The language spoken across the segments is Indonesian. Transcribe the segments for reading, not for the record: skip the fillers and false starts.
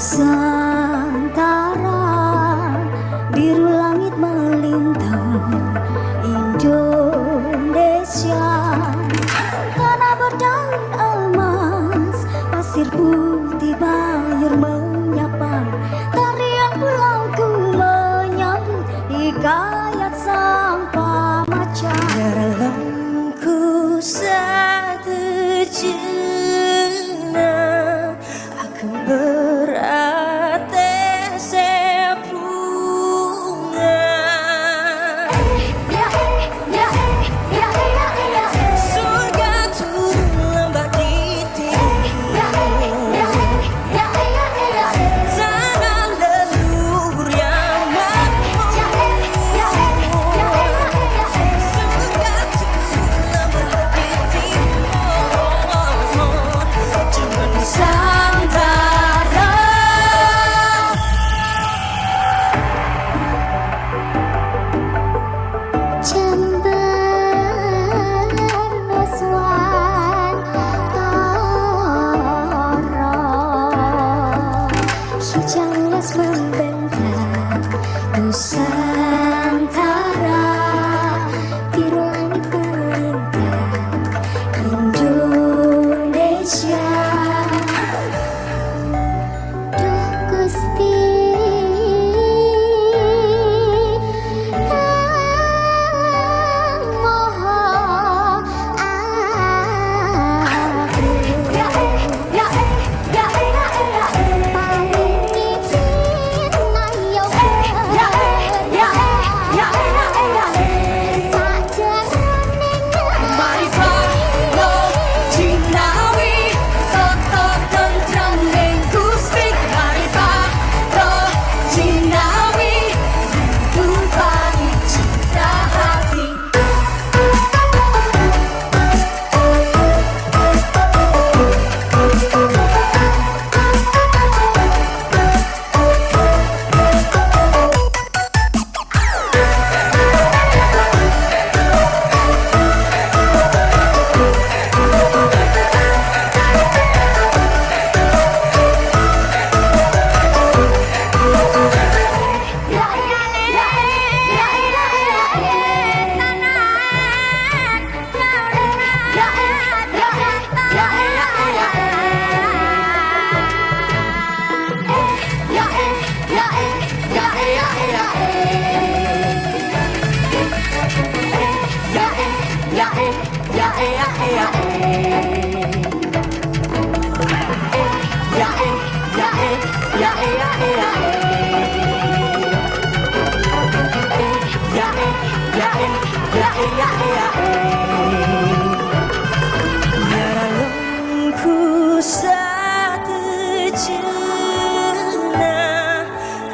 Nusantara, biru langit melintang Indonesia, tanah berdaun emas, pasir putih bayur menyapa, tarian pulauku menyambut hikayat sang pamaca. Dalamku satu jenah akan berarti sebunga. Surga turun lembah di timur, tanah leluhur yang makmur. Surga turun lembah di timur, cuma Nusantara. Jember Nuswantara, hijau las membentang Nusantara, biru langit melintang Indonesia. Duh Gusti, dalamku satu jenah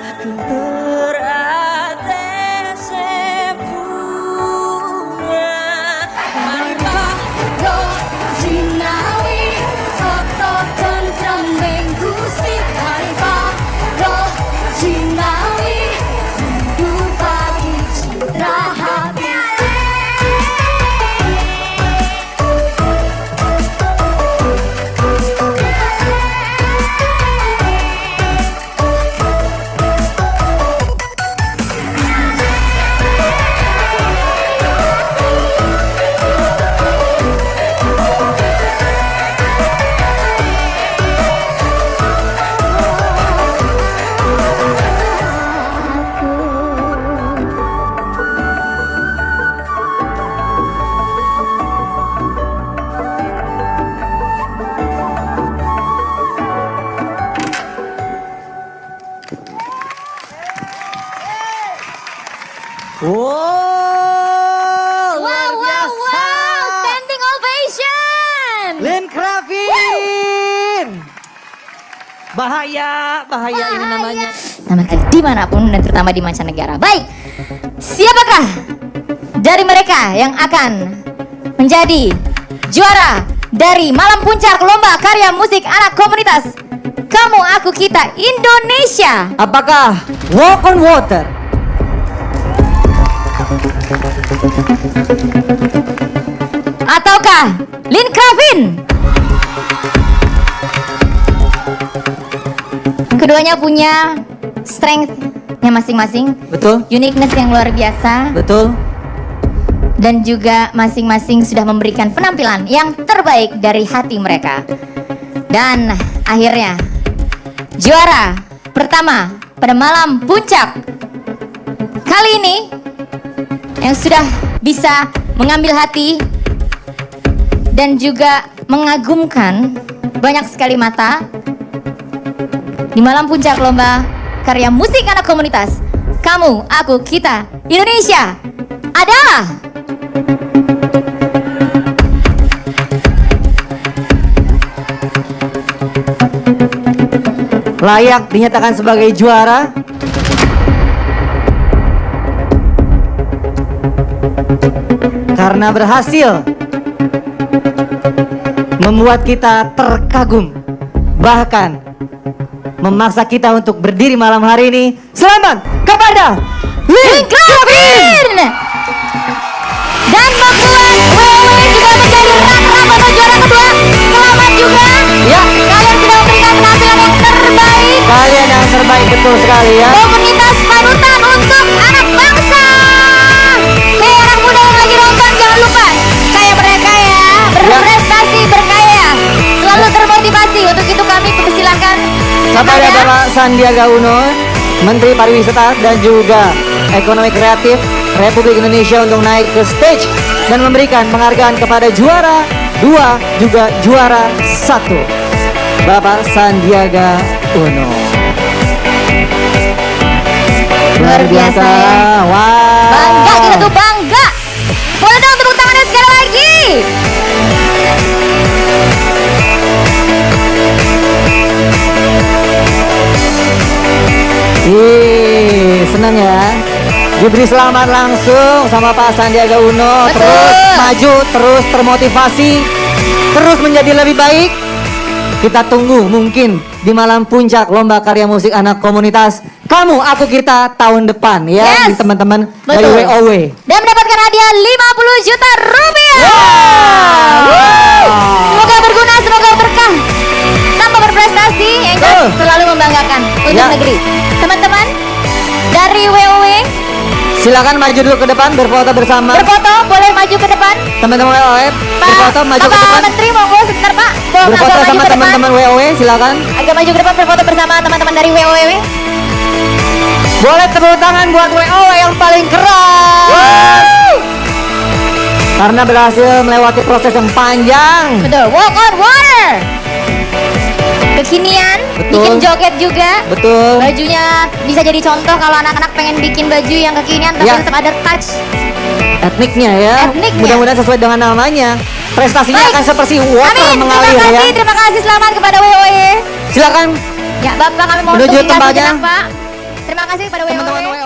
akan berarti sebunga. Maripah lo jinawi soto tentrem menggusi. Maripah lo jinawi hidup bagi citra hati. Wow, luar Wow, biasa. standing ovation. Lynn Kravin. Bahaya ini namanya. Tampil dimanapun dan terutama di mancanegara. Baik, siapakah dari mereka yang akan menjadi juara dari Malam Puncak Lomba Karya Musik Anak Komunitas Kamu Aku Kita Indonesia? Apakah Walk on Water, ataukah Lynn Kravin? Keduanya punya strength-nya masing-masing, Betul? uniqueness yang luar biasa, Betul? dan juga masing-masing sudah memberikan penampilan yang terbaik dari hati mereka. Dan akhirnya juara pertama pada malam puncak kali ini yang sudah bisa mengambil hati dan juga mengagumkan banyak sekali mata di malam puncak lomba karya musik anak komunitas Kamu, Aku, Kita, Indonesia adalah Layak dinyatakan sebagai juara karena berhasil membuat kita terkagum, bahkan memaksa kita untuk berdiri malam hari ini. Selamat kepada Lin Klavin dan membuat WW juga menjadi runner-up atau juara kedua. Selamat juga. Ya, Kalian sudah memberikan penampilan yang terbaik. kalian yang terbaik, betul sekali ya. Komunitas panutan untuk anak bangsa. Hei anak muda yang lagi nonton, jangan lupa kayak mereka ya, berprestasi, berkarya, selalu termotivasi. Untuk itu kami persilakan Kepada Bapak Sandiaga Uno, Menteri Pariwisata dan juga Ekonomi Kreatif Republik Indonesia untuk naik ke stage dan memberikan penghargaan kepada juara 2 juga juara 1, Bapak Sandiaga Uno. Luar biasa ya. Wow. Bangga kita tuh, bangga. Boleh dong tepuk tangannya sekali lagi. Senang ya. Diberi selamat langsung sama Pak Sandiaga Uno. Betul. Terus maju, terus termotivasi, terus menjadi lebih baik. Kita tunggu mungkin di malam puncak lomba karya musik anak komunitas Kamu, Aku, Kita tahun depan ya. Yes. Di teman-teman dari Betul. WOW. Dan mendapatkan hadiah 50 juta rupiah. Wow. Semoga berguna, semoga berkah. Tanpa berprestasi, Engkau Betul. selalu membanggakan untuk Ya. negeri. Teman-teman dari WOW, Silakan maju dulu ke depan berfoto bersama. berfoto boleh maju ke depan. Teman-teman WOW berfoto maju ke Bapak depan. Menteri monggo sebentar Pak. Boleh Berfoto agak maju sama ke depan. teman-teman WOW, silakan. Agak maju ke depan berfoto bersama teman-teman dari WOW. Boleh tepuk tangan buat WOW yang paling keras. Karena berhasil melewati proses yang panjang. Betul, walk on water. Kekinian, Betul. bikin joget juga. Betul. Bajunya bisa jadi contoh kalau anak-anak pengen bikin baju yang kekinian tapi Ya. tetap ada touch. Etniknya ya. Etniknya. Mudah-mudahan sesuai dengan namanya. Prestasinya Baik. akan seperti water Amin, mengalir ya. terima kasih, selamat kepada WOW. Silakan Ya Bapak kami mohon Menuju untuk tinggal tempatnya. sejenak Pak. Terima kasih kepada WOW. teman-teman